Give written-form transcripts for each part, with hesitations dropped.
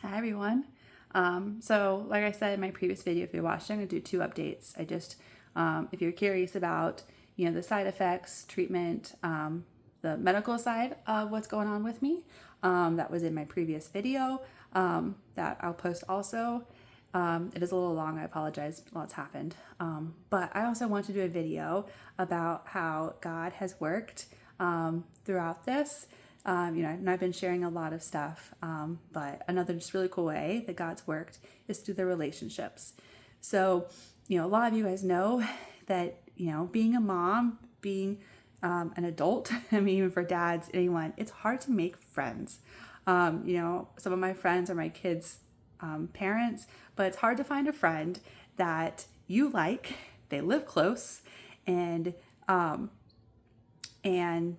Hi everyone. So like I said in my previous video, if you're watching, I'm gonna do two updates. If you're curious about, the side effects, treatment, the medical side of what's going on with me, that was in my previous video, that I'll post also. It is a little long, I apologize, lots happened. But I also want to do a video about how God has worked throughout this. And I've been sharing a lot of stuff, but another just really cool way that God's worked is through the relationships. So, a lot of you guys know that, being a mom, being an adult, I mean, even for dads, anyone, it's hard to make friends. Some of my friends are my kids' parents, but it's hard to find a friend that you like, they live close, and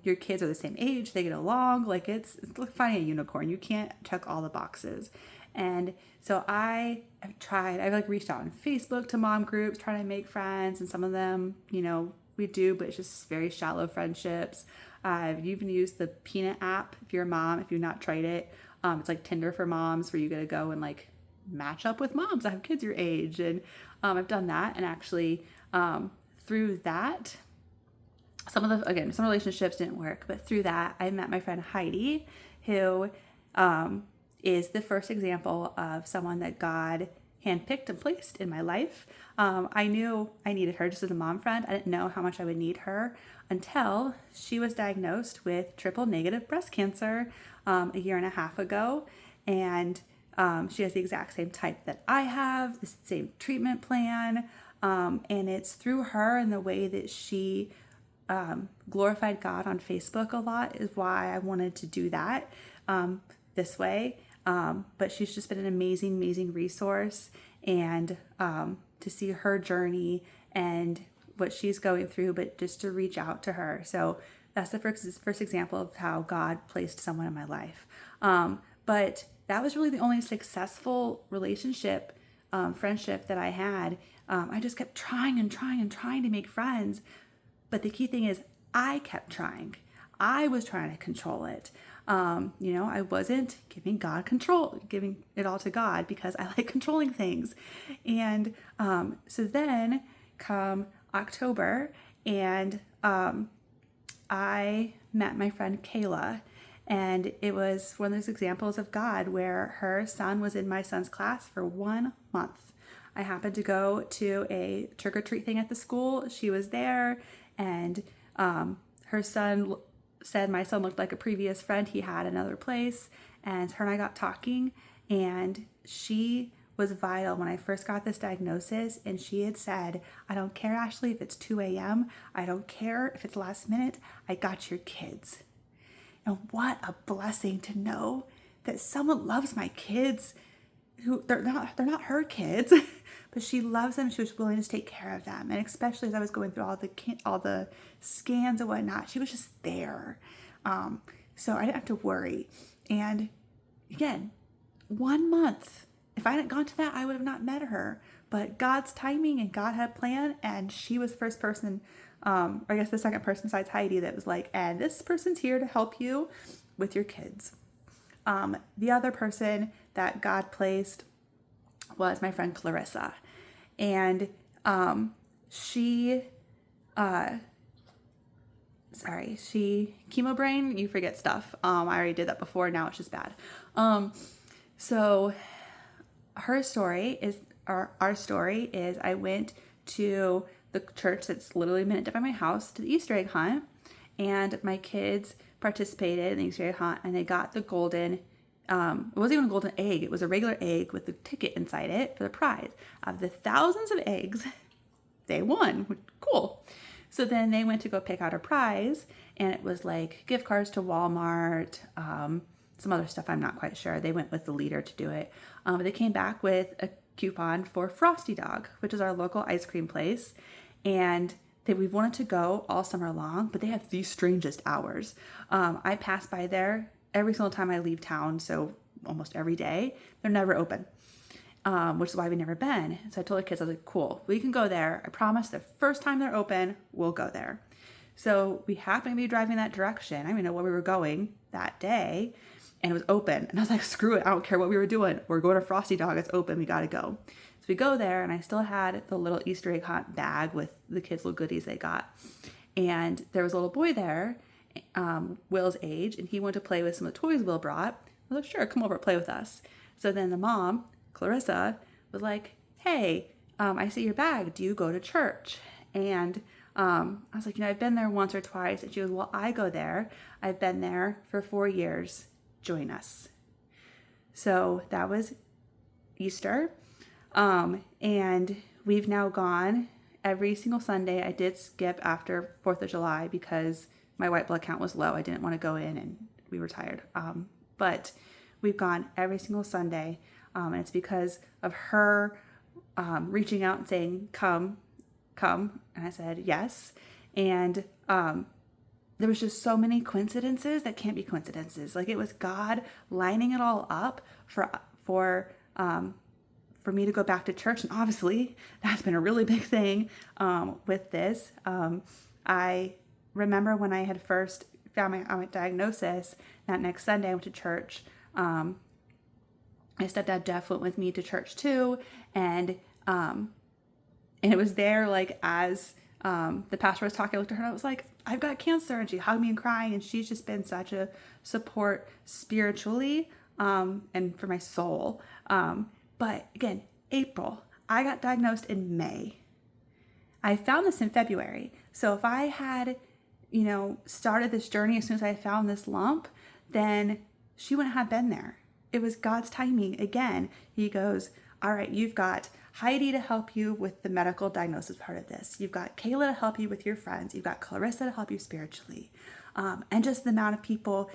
your kids are the same age, they get along, like it's like finding a unicorn. You can't check all the boxes. And so I've like reached out on Facebook to mom groups, trying to make friends, and some of them, we do, but it's just very shallow friendships. I've even used the Peanut app if you're a mom, if you've not tried it. It's like Tinder for moms where you get to go and like match up with moms that have kids your age. And I've done that, and actually through that, some relationships didn't work, but through that, I met my friend Heidi, who is the first example of someone that God handpicked and placed in my life. I knew I needed her just as a mom friend. I didn't know how much I would need her until she was diagnosed with triple negative breast cancer a year and a half ago. And she has the exact same type that I have, the same treatment plan. And it's through her and the way that she glorified God on Facebook a lot is why I wanted to do that this way. But she's just been an amazing, amazing resource, and to see her journey and what she's going through, but just to reach out to her. So that's the first example of how God placed someone in my life. But that was really the only successful relationship, friendship that I had. I just kept trying and trying and trying to make friends. But the key thing is I kept trying. I was trying to control it. I wasn't giving God control, giving it all to God, because I like controlling things. And so then come October, and I met my friend Kayla. And it was one of those examples of God where her son was in my son's class for 1 month. I happened to go to a trick-or-treat thing at the school. She was there, and her son said my son looked like a previous friend he had another place, and her and I got talking, and she was vital when I first got this diagnosis. And she had said, I don't care, Ashley, if it's 2 a.m. I don't care if it's last minute. I got your kids. And what a blessing to know that someone loves my kids, who they're not her kids, but she loves them. She was willing to take care of them, and especially as I was going through all the scans and whatnot, she was just there. So I didn't have to worry. And again, 1 month. If I hadn't gone to that, I would have not met her. But God's timing, and God had a plan, and she was the first person, or I guess the second person besides Heidi, that was like, and this person's here to help you with your kids. The other person that God placed was my friend Clarissa. And she chemo brain, you forget stuff. I already did that before, now it's just bad. So our story is I went to the church that's literally a minute by my house to the Easter egg hunt, and my kids participated in the Easter egg hunt, and they got the golden, it wasn't even a golden egg, it was a regular egg with the ticket inside it for the prize. Of the thousands of eggs, they won. Cool. So then they went to go pick out a prize, and it was like gift cards to Walmart, some other stuff I'm not quite sure. They went with the leader to do it. They came back with a coupon for Frosty Dog, which is our local ice cream place. And we've wanted to go all summer long, but they have the strangest hours. I pass by there every single time I leave town, so almost every day. They're never open, which is why we've never been. So I told the kids, I was like, cool, we can go there. I promise the first time they're open, we'll go there. So we happened to be driving that direction. I didn't even know where we were going that day. and it was open. And I was like, screw it. I don't care what we were doing. We're going to Frosty Dog. It's open. We got to go. So we go there, and I still had the little Easter egg hunt bag with the kids' little goodies they got. And there was a little boy there, Will's age, and he wanted to play with some of the toys Will brought. I was like, sure, come over and play with us. So then the mom, Clarissa, was like, hey, I see your bag. Do you go to church? And I was like, I've been there once or twice. And she goes, well, I go there. I've been there for 4 years. Join us. So that was Easter. And we've now gone every single Sunday. I did skip after 4th of July because my white blood count was low. I didn't want to go in and we were tired. But we've gone every single Sunday. And it's because of her reaching out and saying, come. And I said, yes. And there was just so many coincidences that can't be coincidences. Like, it was God lining it all up for me to go back to church. And obviously that's been a really big thing with this. I remember when I had first found my diagnosis, that next Sunday I went to church. My stepdad Jeff went with me to church too. And it was there, like, as the pastor was talking, I looked at her and I was like, I've got cancer. And she hugged me and crying. And she's just been such a support spiritually and for my soul. But again, April, I got diagnosed in May. I found this in February. So if I had, started this journey as soon as I found this lump, then she wouldn't have been there. It was God's timing. Again, he goes, all right, you've got Heidi to help you with the medical diagnosis part of this. You've got Kayla to help you with your friends. You've got Clarissa to help you spiritually. And just the amount of people,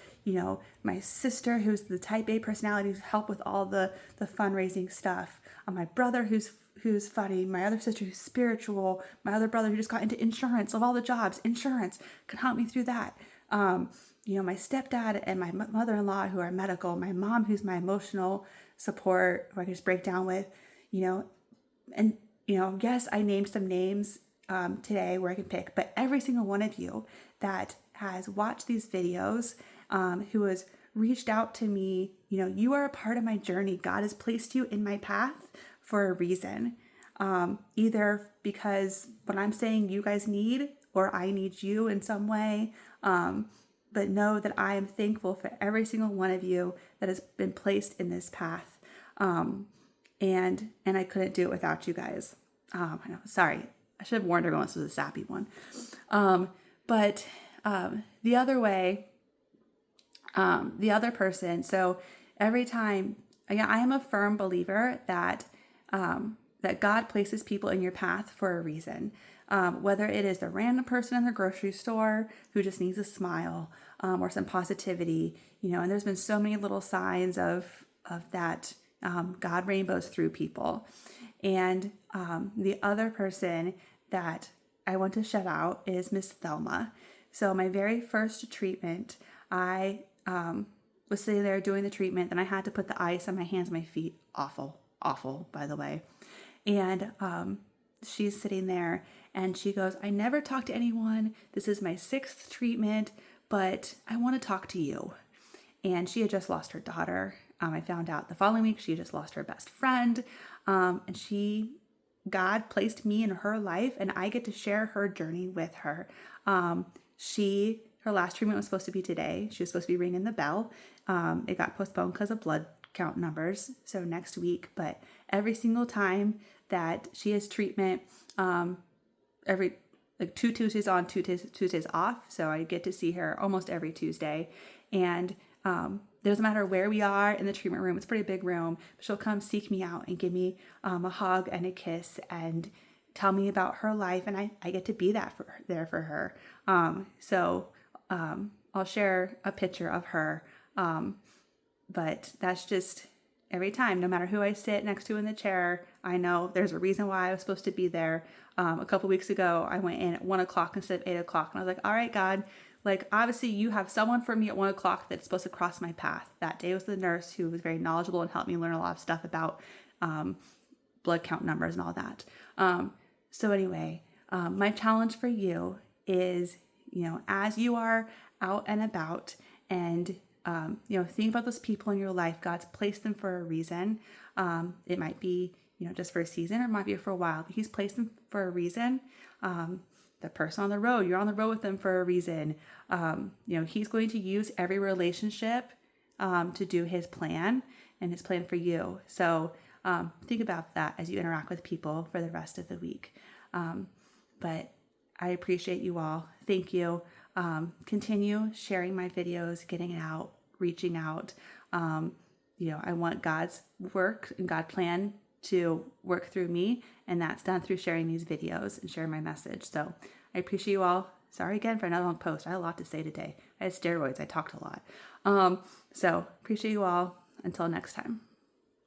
my sister, who's the type A personality, who's helped with all the fundraising stuff. My brother, who's funny. My other sister, who's spiritual. My other brother, who just got into insurance. Of all the jobs, insurance could help me through that. My stepdad and my mother-in-law, who are medical. My mom, who's my emotional support, who I can just break down with, And, yes, I named some names today where I can pick, but every single one of you that has watched these videos, who has reached out to me, you are a part of my journey. God has placed you in my path for a reason, either because what I'm saying you guys need, or I need you in some way. But know that I am thankful for every single one of you that has been placed in this path. And I couldn't do it without you guys. I know, sorry. I should have warned everyone this was a sappy one. But the other way, the other person, so every time, again, I am a firm believer that God places people in your path for a reason. Whether it is the random person in the grocery store who just needs a smile, or some positivity, and there's been so many little signs of that. God rainbows through people. And the other person that I want to shout out is Miss Thelma. So my very first treatment, I was sitting there doing the treatment, and I had to put the ice on my hands and my feet. Awful, by the way. And she's sitting there, and she goes, I never talk to anyone. This is my 6th treatment, but I want to talk to you. And she had just lost her daughter. I found out the following week she just lost her best friend. And God placed me in her life, and I get to share her journey with her. Her last treatment was supposed to be today. She was supposed to be ringing the bell. It got postponed because of blood count numbers. So next week, but every single time that she has treatment, every 2 Tuesdays on, 2 Tuesdays off. So I get to see her almost every Tuesday. And doesn't matter where we are in the treatment room. It's a pretty big room. But she'll come seek me out and give me a hug and a kiss and tell me about her life. And I get to be there for her. So I'll share a picture of her. But that's just every time, no matter who I sit next to in the chair, I know there's a reason why I was supposed to be there. A couple weeks ago, I went in at 1:00 instead of 8:00. And I was like, all right, God, like, obviously you have someone for me at 1:00 that's supposed to cross my path. That day was the nurse who was very knowledgeable and helped me learn a lot of stuff about blood count numbers and all that. So anyway, my challenge for you is, as you are out and about and think about those people in your life. God's placed them for a reason. It might be, just for a season, or it might be for a while, but He's placed them for a reason. The person on the road, you're on the road with them for a reason. He's going to use every relationship to do His plan and His plan for you. So think about that as you interact with people for the rest of the week. But I appreciate you all. Thank you. Continue sharing my videos, getting it out, reaching out. I want God's work and God's plan to work through me, and that's done through sharing these videos and sharing my message. So I appreciate you all. Sorry again for another long post. I had a lot to say today. I had steroids. I talked a lot. So appreciate you all. Until next time.